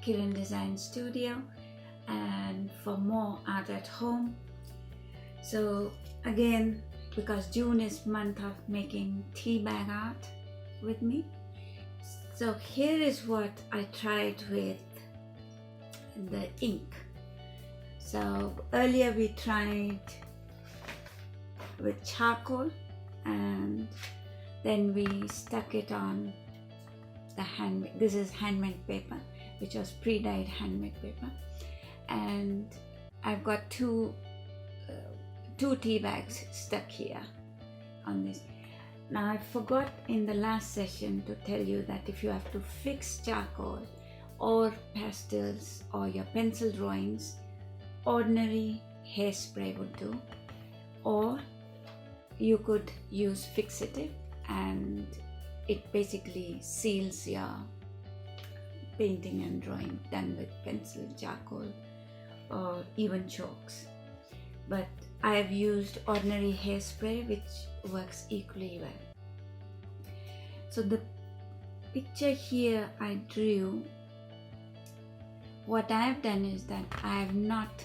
Kiran Design Studio, and for more art at home. So again, because June is month of making tea bag art with me. So here is what I tried with the ink. So earlier we tried with charcoal, and then we stuck it on the this is handmade paper, which was pre-dyed handmade paper, and I've got two tea bags stuck here on this. Now I forgot in the last session to tell you that if you have to fix charcoal or pastels or your pencil drawings, ordinary hairspray would do, or you could use fixative, and it basically seals your painting and drawing done with pencil, charcoal, or even chalks. But I have used ordinary hairspray, which works equally well. So the picture here I drew, what I have done is that I have not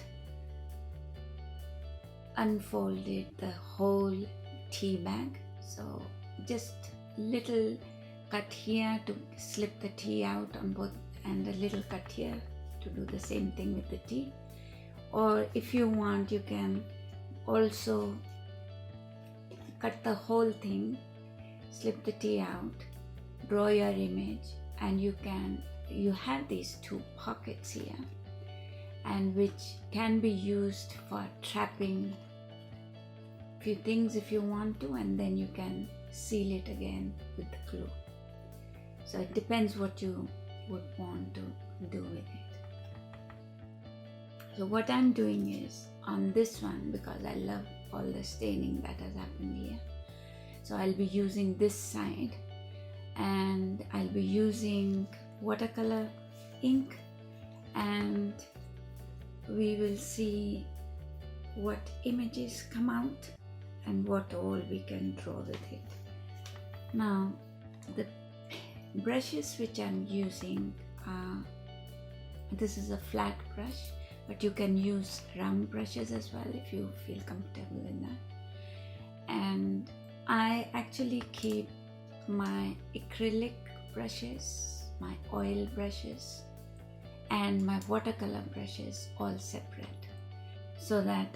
unfolded the whole tea bag, so just little cut here to slip the tea out on both, and a little cut here to do the same thing with the tea. Or if you want, you can also cut the whole thing, slip the tea out, draw your image, and you have these two pockets here, and which can be used for trapping few things if you want to, and then you can seal it again with the glue. So it depends what you would want to do with it. So what I'm doing is, on this one, because I love all the staining that has happened here, so I'll be using this side, and I'll be using watercolor ink, and we will see what images come out and what all we can draw with it. Now the brushes which I'm using are, this is a flat brush, but you can use round brushes as well if you feel comfortable in that. And I actually keep my acrylic brushes, my oil brushes, and my watercolor brushes all separate, so that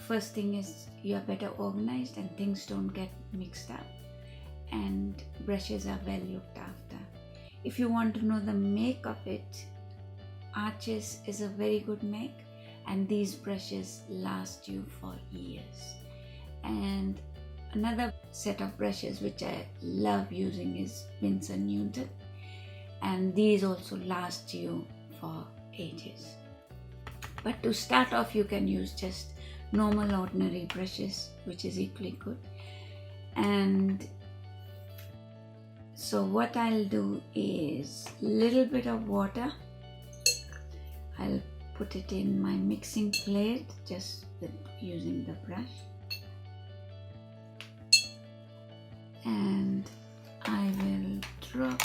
first thing is you're better organized and things don't get mixed up, and brushes are well looked after. If you want to know the make of it, Arches is a very good make, and these brushes last you for years. And another set of brushes which I love using is Winsor Newton, and these also last you for ages. But to start off, you can use just normal ordinary brushes, which is equally good. And so what I'll do is little bit of water. I'll put it in my mixing plate just with using the brush, and I will drop.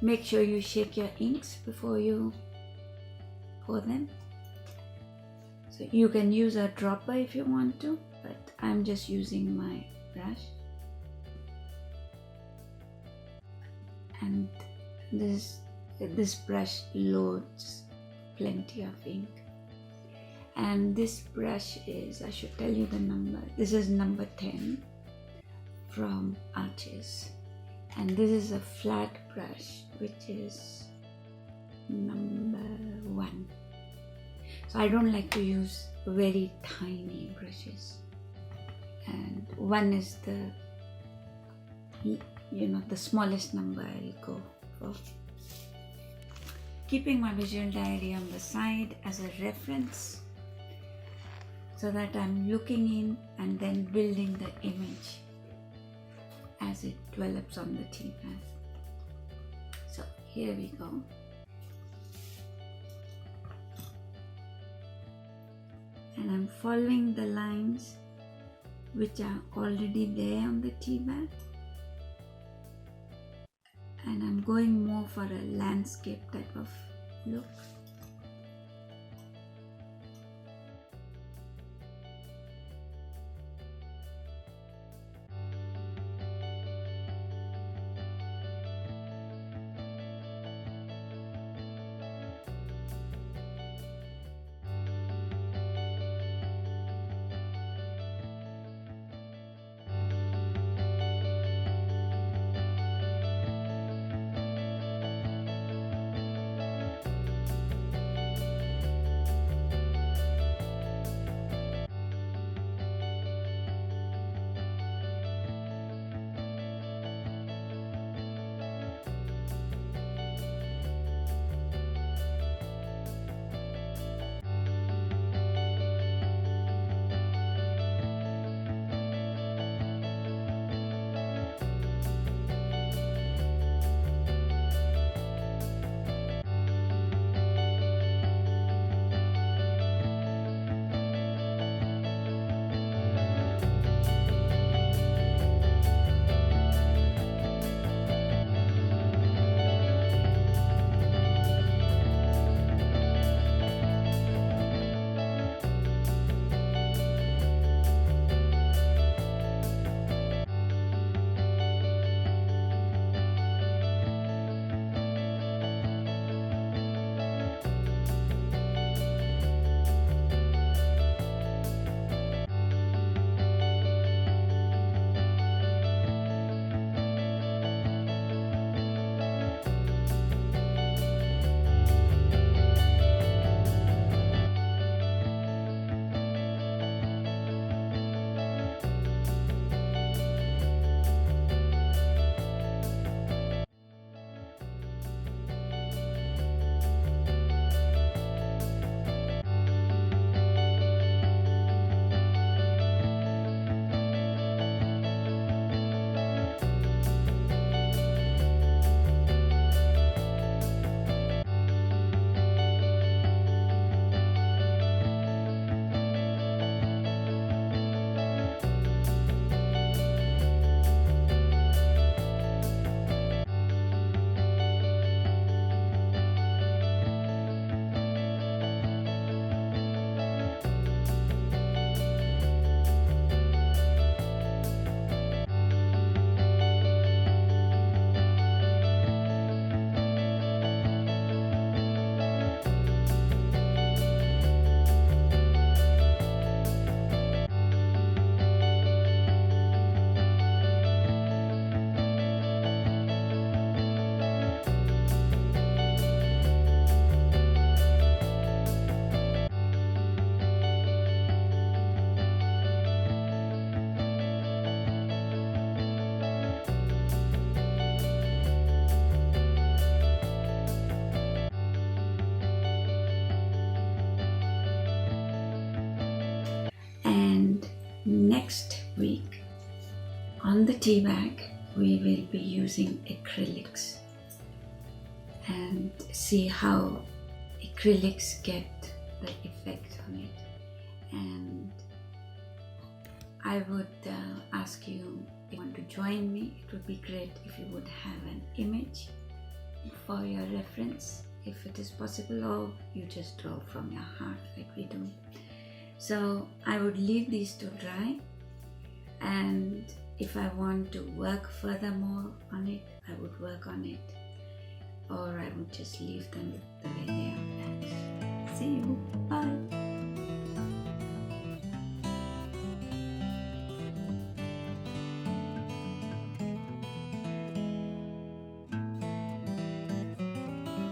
Make sure you shake your inks before you pour them. So you can use a dropper if you want to, but I'm just using my brush. And this brush loads plenty of ink. And this brush is, I should tell you the number, this is number 10 from Arches. And this is a flat brush, which is number 1. So I don't like to use very tiny brushes, and 1 is the smallest number I'll go for. Keeping my visual diary on the side as a reference, so that I'm looking in and then building the image as it develops on the tea bag. So here we go. And I'm following the lines which are already there on the tea bag, and I'm going more for a landscape type of look. Next week on the tea bag we will be using acrylics and see how acrylics get the effect on it. And I would ask you if you want to join me. It would be great if you would have an image for your reference, if it is possible, or you just draw from your heart like we do. So I would leave these to dry, and if I want to work furthermore on it, I would work on it, or I would just leave them the way they are. See you. Bye.